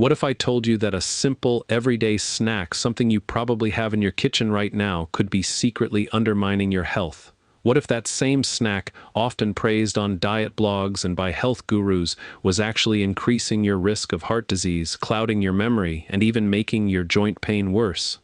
What if I told you that a simple, everyday snack, something you probably have in your kitchen right now, could be secretly undermining your health? What if that same snack, often praised on diet blogs and by health gurus, was actually increasing your risk of heart disease, clouding your memory, and even making your joint pain worse?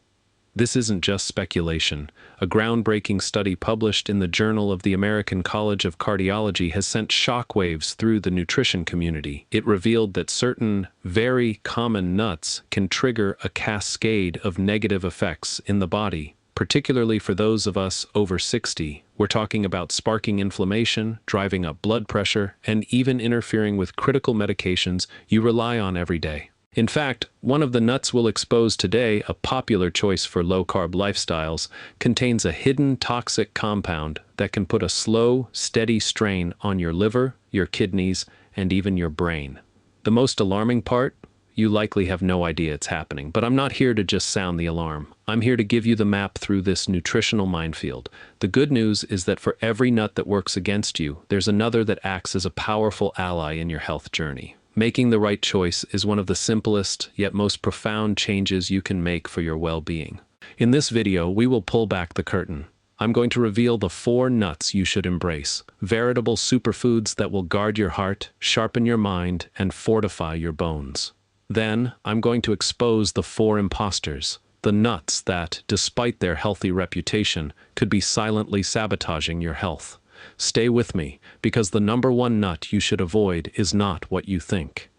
This isn't just speculation. A groundbreaking study published in the Journal of the American College of Cardiology has sent shockwaves through the nutrition community. It revealed that certain, very common nuts can trigger a cascade of negative effects in the body, particularly for those of us over 60. We're talking about sparking inflammation, driving up blood pressure, and even interfering with critical medications you rely on every day. In fact, one of the nuts we'll expose today, a popular choice for low-carb lifestyles, contains a hidden toxic compound that can put a slow, steady strain on your liver, your kidneys, and even your brain. The most alarming part? You likely have no idea it's happening, but I'm not here to just sound the alarm. I'm here to give you the map through this nutritional minefield. The good news is that for every nut that works against you, there's another that acts as a powerful ally in your health journey. Making the right choice is one of the simplest yet most profound changes you can make for your well-being. In this video, we will pull back the curtain. I'm going to reveal the 4 nuts you should embrace, veritable superfoods that will guard your heart, sharpen your mind, and fortify your bones. Then, I'm going to expose the 4 imposters, the nuts that, despite their healthy reputation, could be silently sabotaging your health. Stay with me, because the number 1 nut you should avoid is not what you think.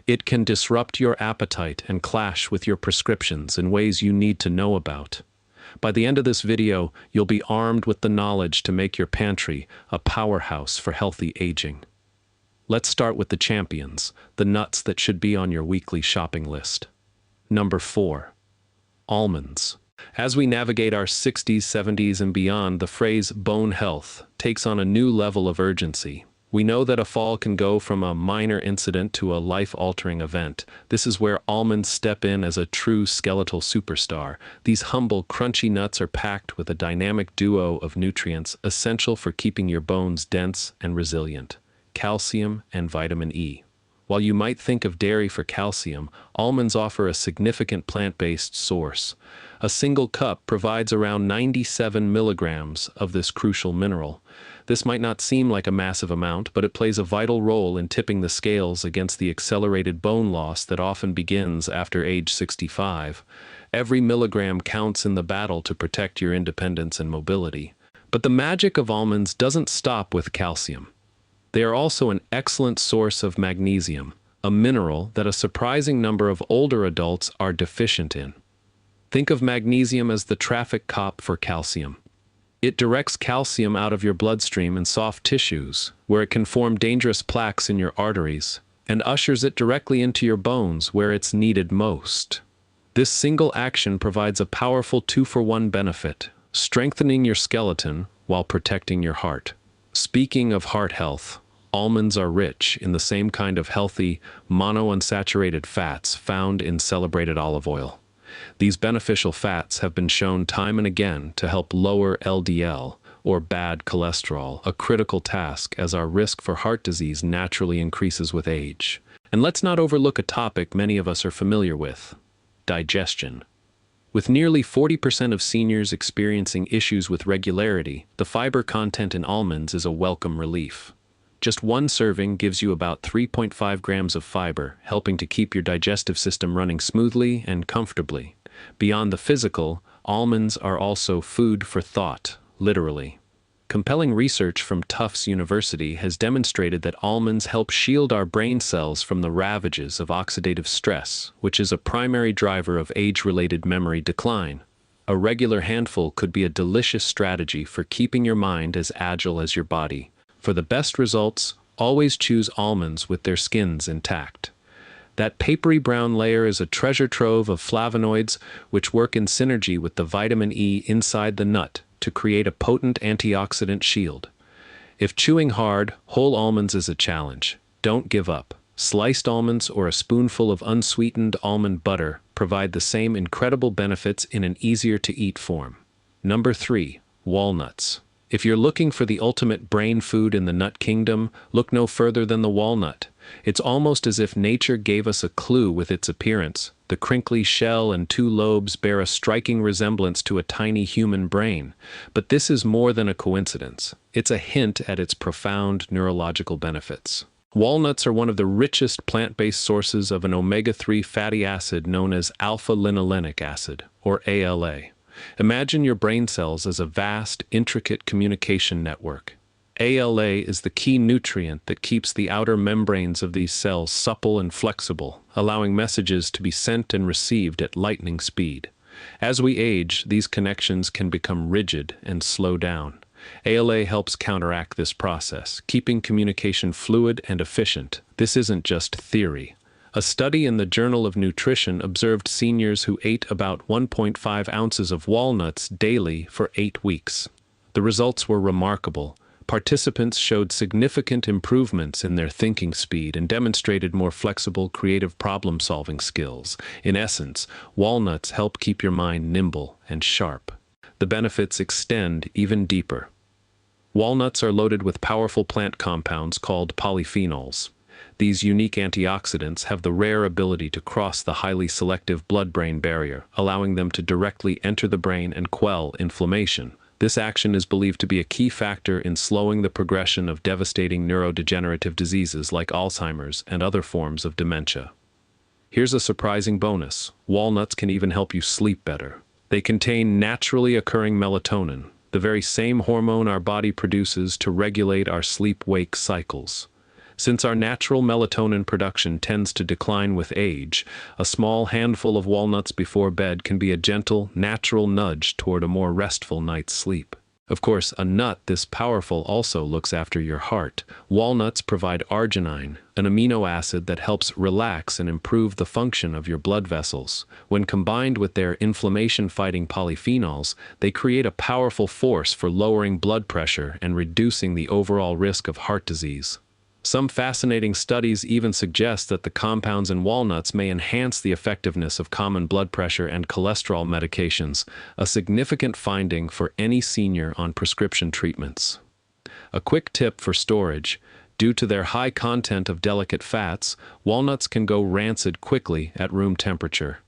It can disrupt your appetite and clash with your prescriptions in ways you need to know about. By the end of this video, you'll be armed with the knowledge to make your pantry a powerhouse for healthy aging. Let's start with the champions, the nuts that should be on your weekly shopping list. Number 4. Almonds. As we navigate our 60s, 70s, and beyond, the phrase bone health takes on a new level of urgency. We know that a fall can go from a minor incident to a life-altering event. This is where almonds step in as a true skeletal superstar. These humble, crunchy nuts are packed with a dynamic duo of nutrients essential for keeping your bones dense and resilient: calcium and vitamin E. While you might think of dairy for calcium, almonds offer a significant plant-based source. A single cup provides around 97 milligrams of this crucial mineral. This might not seem like a massive amount, but it plays a vital role in tipping the scales against the accelerated bone loss that often begins after age 65. Every milligram counts in the battle to protect your independence and mobility. But the magic of almonds doesn't stop with calcium. They are also an excellent source of magnesium, a mineral that a surprising number of older adults are deficient in. Think of magnesium as the traffic cop for calcium. It directs calcium out of your bloodstream and soft tissues, where it can form dangerous plaques in your arteries, and ushers it directly into your bones, where it's needed most. This single action provides a powerful 2-for-1 benefit, strengthening your skeleton while protecting your heart. Speaking of heart health, almonds are rich in the same kind of healthy, monounsaturated fats found in celebrated olive oil. These beneficial fats have been shown time and again to help lower LDL, or bad cholesterol, a critical task as our risk for heart disease naturally increases with age. And let's not overlook a topic many of us are familiar with: digestion. With nearly 40% of seniors experiencing issues with regularity, the fiber content in almonds is a welcome relief. Just 1 serving gives you about 3.5 grams of fiber, helping to keep your digestive system running smoothly and comfortably. Beyond the physical, almonds are also food for thought, literally. Compelling research from Tufts University has demonstrated that almonds help shield our brain cells from the ravages of oxidative stress, which is a primary driver of age-related memory decline. A regular handful could be a delicious strategy for keeping your mind as agile as your body. For the best results, always choose almonds with their skins intact. That papery brown layer is a treasure trove of flavonoids which work in synergy with the vitamin E inside the nut to create a potent antioxidant shield. If chewing hard, whole almonds is a challenge, don't give up. Sliced almonds or a spoonful of unsweetened almond butter provide the same incredible benefits in an easier-to-eat form. Number 3. Walnuts. If you're looking for the ultimate brain food in the nut kingdom, look no further than the walnut. It's almost as if nature gave us a clue with its appearance. The crinkly shell and two lobes bear a striking resemblance to a tiny human brain. But this is more than a coincidence. It's a hint at its profound neurological benefits. Walnuts are one of the richest plant-based sources of an omega-3 fatty acid known as alpha-linolenic acid, or ALA. Imagine your brain cells as a vast, intricate communication network. ALA is the key nutrient that keeps the outer membranes of these cells supple and flexible, allowing messages to be sent and received at lightning speed. As we age, these connections can become rigid and slow down. ALA helps counteract this process, keeping communication fluid and efficient. This isn't just theory. A study in the Journal of Nutrition observed seniors who ate about 1.5 ounces of walnuts daily for 8 weeks. The results were remarkable. Participants showed significant improvements in their thinking speed and demonstrated more flexible, creative problem-solving skills. In essence, walnuts help keep your mind nimble and sharp. The benefits extend even deeper. Walnuts are loaded with powerful plant compounds called polyphenols. These unique antioxidants have the rare ability to cross the highly selective blood-brain barrier, allowing them to directly enter the brain and quell inflammation. This action is believed to be a key factor in slowing the progression of devastating neurodegenerative diseases like Alzheimer's and other forms of dementia. Here's a surprising bonus. Walnuts can even help you sleep better. They contain naturally occurring melatonin, the very same hormone our body produces to regulate our sleep-wake cycles. Since our natural melatonin production tends to decline with age, a small handful of walnuts before bed can be a gentle, natural nudge toward a more restful night's sleep. Of course, a nut this powerful also looks after your heart. Walnuts provide arginine, an amino acid that helps relax and improve the function of your blood vessels. When combined with their inflammation-fighting polyphenols, they create a powerful force for lowering blood pressure and reducing the overall risk of heart disease. Some fascinating studies even suggest that the compounds in walnuts may enhance the effectiveness of common blood pressure and cholesterol medications, a significant finding for any senior on prescription treatments. A quick tip for storage: due to their high content of delicate fats, walnuts can go rancid quickly at room temperature.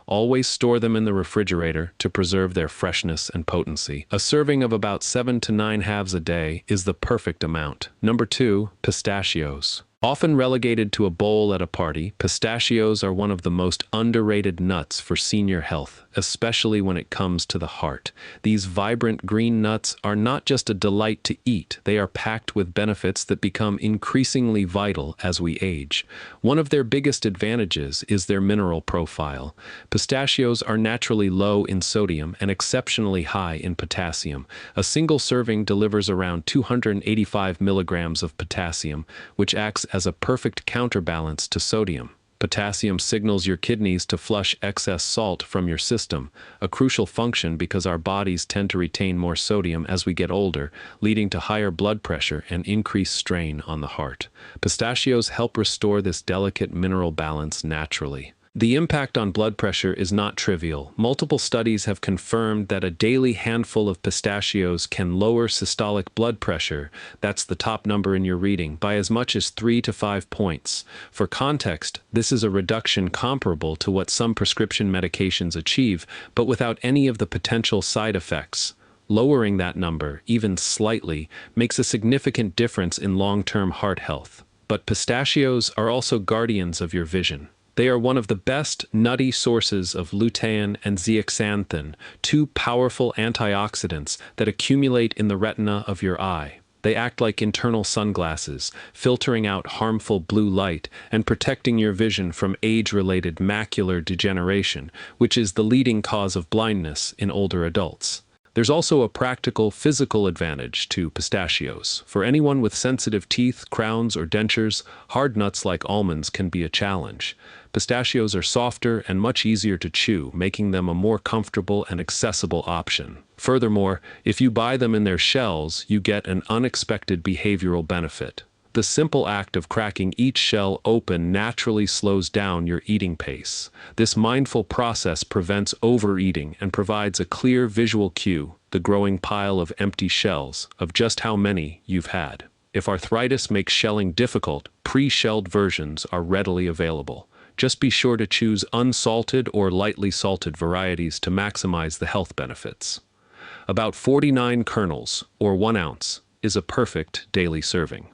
Always store them in the refrigerator to preserve their freshness and potency. A serving of about 7 to 9 halves a day is the perfect amount. Number 2, pistachios. Often relegated to a bowl at a party, pistachios are one of the most underrated nuts for senior health, especially when it comes to the heart. These vibrant green nuts are not just a delight to eat, they are packed with benefits that become increasingly vital as we age. One of their biggest advantages is their mineral profile. Pistachios are naturally low in sodium and exceptionally high in potassium. A single serving delivers around 285 milligrams of potassium, which acts as a perfect counterbalance to sodium. Potassium signals your kidneys to flush excess salt from your system, a crucial function because our bodies tend to retain more sodium as we get older, leading to higher blood pressure and increased strain on the heart. Pistachios help restore this delicate mineral balance naturally. The impact on blood pressure is not trivial. Multiple studies have confirmed that a daily handful of pistachios can lower systolic blood pressure, that's the top number in your reading, by as much as 3 to 5 points. For context, this is a reduction comparable to what some prescription medications achieve, but without any of the potential side effects. Lowering that number, even slightly, makes a significant difference in long-term heart health. But pistachios are also guardians of your vision. They are one of the best nutty sources of lutein and zeaxanthin, two powerful antioxidants that accumulate in the retina of your eye. They act like internal sunglasses, filtering out harmful blue light and protecting your vision from age-related macular degeneration, which is the leading cause of blindness in older adults. There's also a practical physical advantage to pistachios. For anyone with sensitive teeth, crowns, or dentures, hard nuts like almonds can be a challenge. Pistachios are softer and much easier to chew, making them a more comfortable and accessible option. Furthermore, if you buy them in their shells, you get an unexpected behavioral benefit. The simple act of cracking each shell open naturally slows down your eating pace. This mindful process prevents overeating and provides a clear visual cue, the growing pile of empty shells, of just how many you've had. If arthritis makes shelling difficult, pre-shelled versions are readily available. Just be sure to choose unsalted or lightly salted varieties to maximize the health benefits. About 49 kernels, or 1 ounce, is a perfect daily serving.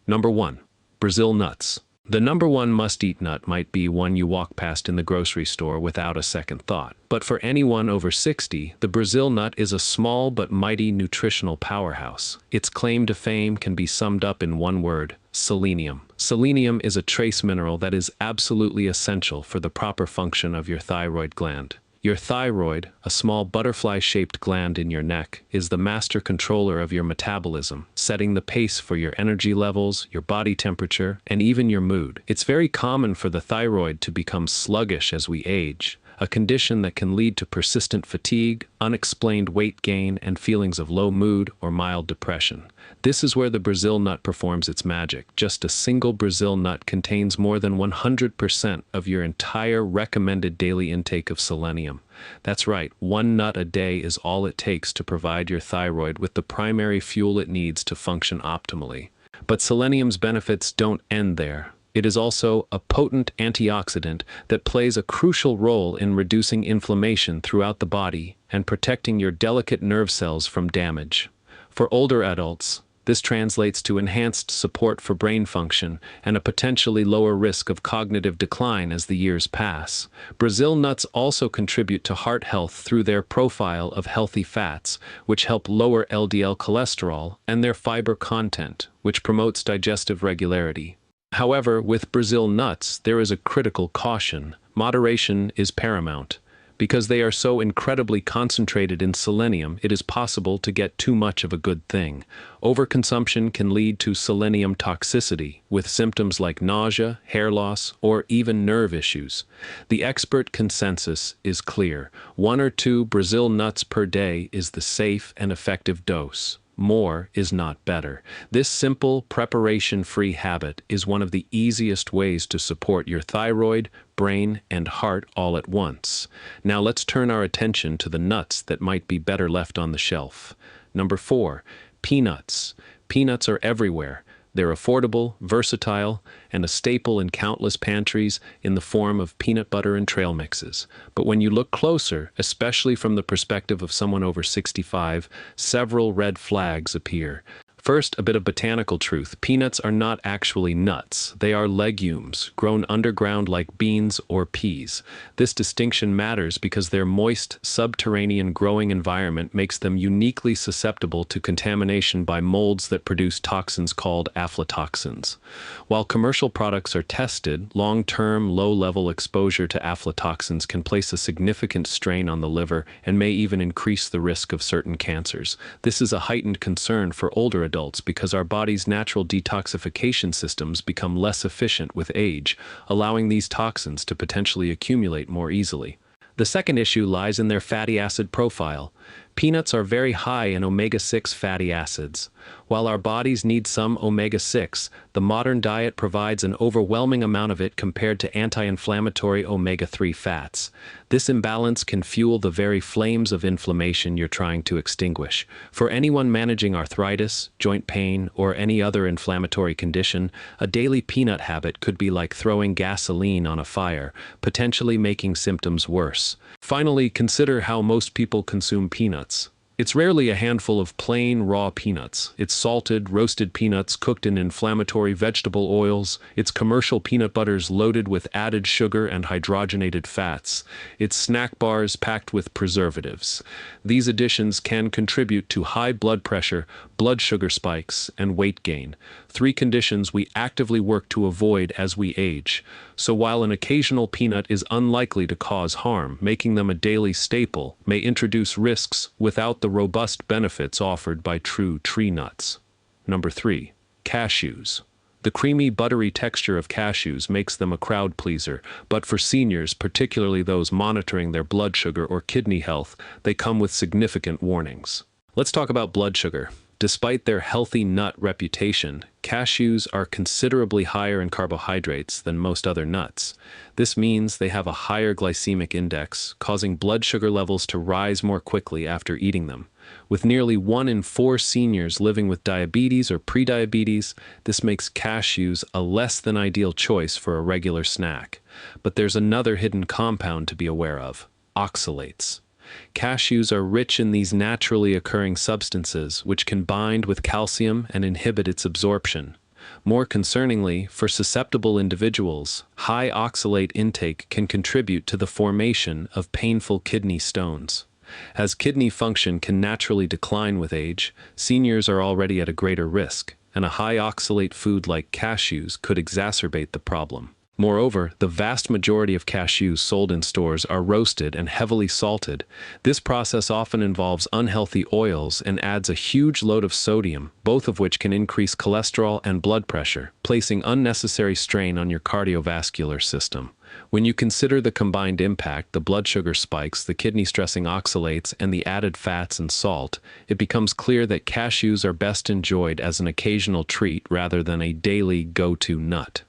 Number 1. Brazil nuts. The number one must-eat nut might be one you walk past in the grocery store without a second thought. But for anyone over 60, the Brazil nut is a small but mighty nutritional powerhouse. Its claim to fame can be summed up in one word: selenium. Selenium is a trace mineral that is absolutely essential for the proper function of your thyroid gland. Your thyroid, a small butterfly-shaped gland in your neck, is the master controller of your metabolism, setting the pace for your energy levels, your body temperature, and even your mood. It's very common for the thyroid to become sluggish as we age, a condition that can lead to persistent fatigue, unexplained weight gain, and feelings of low mood or mild depression. This is where the Brazil nut performs its magic. Just a single Brazil nut contains more than 100% of your entire recommended daily intake of selenium. That's right, 1 nut a day is all it takes to provide your thyroid with the primary fuel it needs to function optimally. But selenium's benefits don't end there. It is also a potent antioxidant that plays a crucial role in reducing inflammation throughout the body and protecting your delicate nerve cells from damage. For older adults, this translates to enhanced support for brain function and a potentially lower risk of cognitive decline as the years pass. Brazil nuts also contribute to heart health through their profile of healthy fats, which help lower LDL cholesterol, and their fiber content, which promotes digestive regularity. However, with Brazil nuts, there is a critical caution. Moderation is paramount. Because they are so incredibly concentrated in selenium, it is possible to get too much of a good thing. Overconsumption can lead to selenium toxicity, with symptoms like nausea, hair loss, or even nerve issues. The expert consensus is clear. 1 or 2 Brazil nuts per day is the safe and effective dose. More is not better. This simple, preparation-free habit is one of the easiest ways to support your thyroid, brain, and heart all at once. Now let's turn our attention to the nuts that might be better left on the shelf. Number 4. Peanuts. Peanuts are everywhere. They're affordable, versatile, and a staple in countless pantries in the form of peanut butter and trail mixes. But when you look closer, especially from the perspective of someone over 65, several red flags appear. First, a bit of botanical truth. Peanuts are not actually nuts. They are legumes, grown underground like beans or peas. This distinction matters because their moist, subterranean growing environment makes them uniquely susceptible to contamination by molds that produce toxins called aflatoxins. While commercial products are tested, long-term, low-level exposure to aflatoxins can place a significant strain on the liver and may even increase the risk of certain cancers. This is a heightened concern for older adults because our body's natural detoxification systems become less efficient with age, allowing these toxins to potentially accumulate more easily. The second issue lies in their fatty acid profile. Peanuts are very high in omega-6 fatty acids. While our bodies need some omega-6, the modern diet provides an overwhelming amount of it compared to anti-inflammatory omega-3 fats. This imbalance can fuel the very flames of inflammation you're trying to extinguish. For anyone managing arthritis, joint pain, or any other inflammatory condition, a daily peanut habit could be like throwing gasoline on a fire, potentially making symptoms worse. Finally, consider how most people consume peanuts. It's rarely a handful of plain, raw peanuts. It's salted, roasted peanuts cooked in inflammatory vegetable oils. It's commercial peanut butters loaded with added sugar and hydrogenated fats. It's snack bars packed with preservatives. These additions can contribute to high blood pressure, blood sugar spikes, and weight gain, 3 conditions we actively work to avoid as we age. So while an occasional peanut is unlikely to cause harm, making them a daily staple may introduce risks without the robust benefits offered by true tree nuts. Number 3. Cashews. The creamy, buttery texture of cashews makes them a crowd pleaser, but for seniors, particularly those monitoring their blood sugar or kidney health, they come with significant warnings. Let's talk about blood sugar. Despite their healthy nut reputation, cashews are considerably higher in carbohydrates than most other nuts. This means they have a higher glycemic index, causing blood sugar levels to rise more quickly after eating them. With nearly 1 in 4 seniors living with diabetes or prediabetes, this makes cashews a less than ideal choice for a regular snack. But there's another hidden compound to be aware of: oxalates. Cashews are rich in these naturally occurring substances, which can bind with calcium and inhibit its absorption. More concerningly, for susceptible individuals, high oxalate intake can contribute to the formation of painful kidney stones. As kidney function can naturally decline with age, seniors are already at a greater risk, and a high oxalate food like cashews could exacerbate the problem. Moreover, the vast majority of cashews sold in stores are roasted and heavily salted. This process often involves unhealthy oils and adds a huge load of sodium, both of which can increase cholesterol and blood pressure, placing unnecessary strain on your cardiovascular system. When you consider the combined impact, the blood sugar spikes, the kidney-stressing oxalates, and the added fats and salt, it becomes clear that cashews are best enjoyed as an occasional treat rather than a daily go-to nut.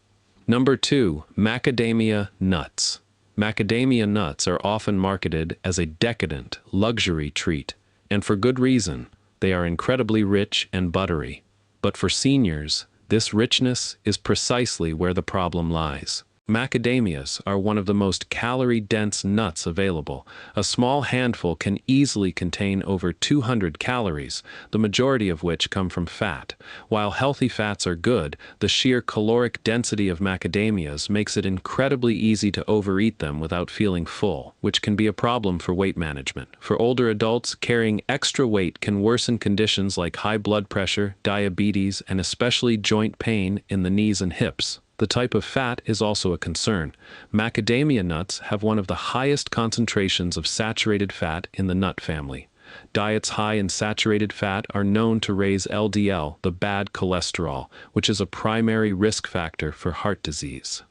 Number 2. Macadamia nuts. Macadamia nuts are often marketed as a decadent, luxury treat, and for good reason. They are incredibly rich and buttery. But for seniors, this richness is precisely where the problem lies. Macadamias are one of the most calorie-dense nuts available. A small handful can easily contain over 200 calories, the majority of which come from fat. While healthy fats are good, the sheer caloric density of macadamias makes it incredibly easy to overeat them without feeling full, which can be a problem for weight management. For older adults, carrying extra weight can worsen conditions like high blood pressure, diabetes, and especially joint pain in the knees and hips. The type of fat is also a concern. Macadamia nuts have one of the highest concentrations of saturated fat in the nut family. Diets high in saturated fat are known to raise LDL, the bad cholesterol, which is a primary risk factor for heart disease.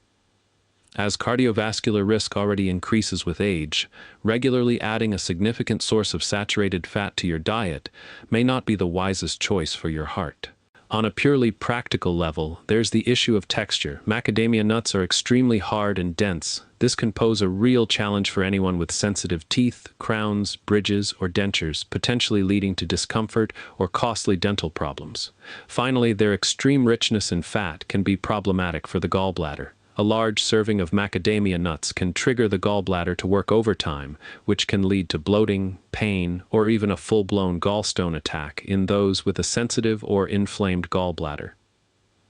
As cardiovascular risk already increases with age, regularly adding a significant source of saturated fat to your diet may not be the wisest choice for your heart. On a purely practical level, there's the issue of texture. Macadamia nuts are extremely hard and dense. This can pose a real challenge for anyone with sensitive teeth, crowns, bridges, or dentures, potentially leading to discomfort or costly dental problems. Finally, their extreme richness in fat can be problematic for the gallbladder. A large serving of macadamia nuts can trigger the gallbladder to work overtime, which can lead to bloating, pain, or even a full-blown gallstone attack in those with a sensitive or inflamed gallbladder.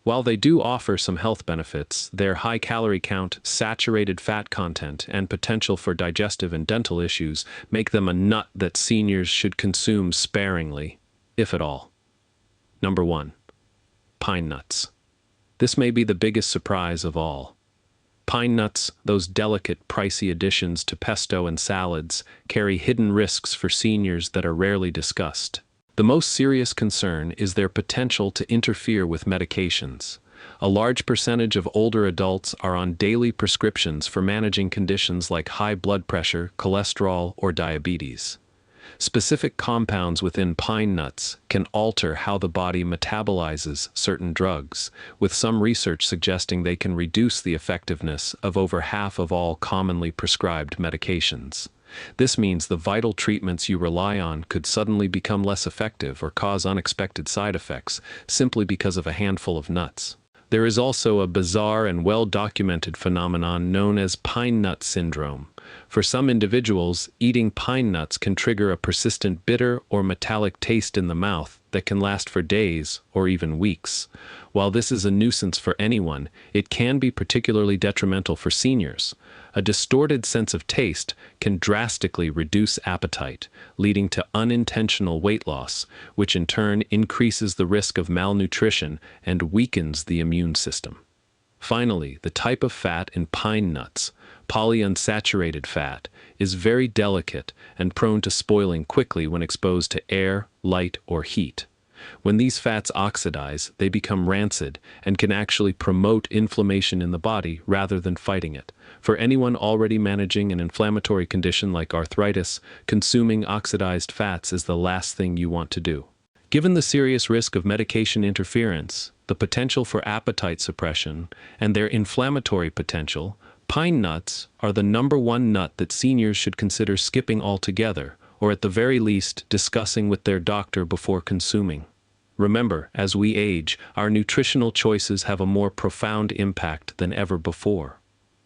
While they do offer some health benefits, their high calorie count, saturated fat content, and potential for digestive and dental issues make them a nut that seniors should consume sparingly, if at all. Number 1. Pine nuts. This may be the biggest surprise of all. Pine nuts, those delicate, pricey additions to pesto and salads, carry hidden risks for seniors that are rarely discussed. The most serious concern is their potential to interfere with medications. A large percentage of older adults are on daily prescriptions for managing conditions like high blood pressure, cholesterol, or diabetes. Specific compounds within pine nuts can alter how the body metabolizes certain drugs, with some research suggesting they can reduce the effectiveness of over half of all commonly prescribed medications. This means the vital treatments you rely on could suddenly become less effective or cause unexpected side effects simply because of a handful of nuts. There is also a bizarre and well-documented phenomenon known as pine nut syndrome. For some individuals, eating pine nuts can trigger a persistent bitter or metallic taste in the mouth that can last for days or even weeks. While this is a nuisance for anyone, it can be particularly detrimental for seniors. A distorted sense of taste can drastically reduce appetite, leading to unintentional weight loss, which in turn increases the risk of malnutrition and weakens the immune system. Finally, the type of fat in pine nuts, polyunsaturated fat, is very delicate and prone to spoiling quickly when exposed to air, light, or heat. When these fats oxidize, they become rancid and can actually promote inflammation in the body rather than fighting it. For anyone already managing an inflammatory condition like arthritis, consuming oxidized fats is the last thing you want to do. Given the serious risk of medication interference, the potential for appetite suppression, and their inflammatory potential, pine nuts are the #1 nut that seniors should consider skipping altogether, or at the very least discussing with their doctor before consuming. Remember, as we age, our nutritional choices have a more profound impact than ever before.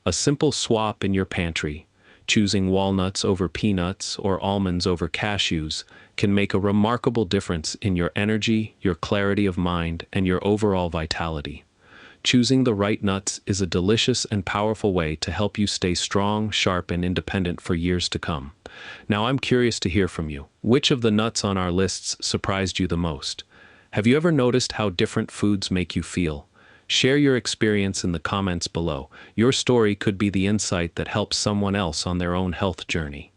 A simple swap in your pantry, choosing walnuts over peanuts or almonds over cashews, can make a remarkable difference in your energy, your clarity of mind, and your overall vitality. Choosing the right nuts is a delicious and powerful way to help you stay strong, sharp, and independent for years to come. Now I'm curious to hear from you. Which of the nuts on our lists surprised you the most? Have you ever noticed how different foods make you feel? Share your experience in the comments below. Your story could be the insight that helps someone else on their own health journey.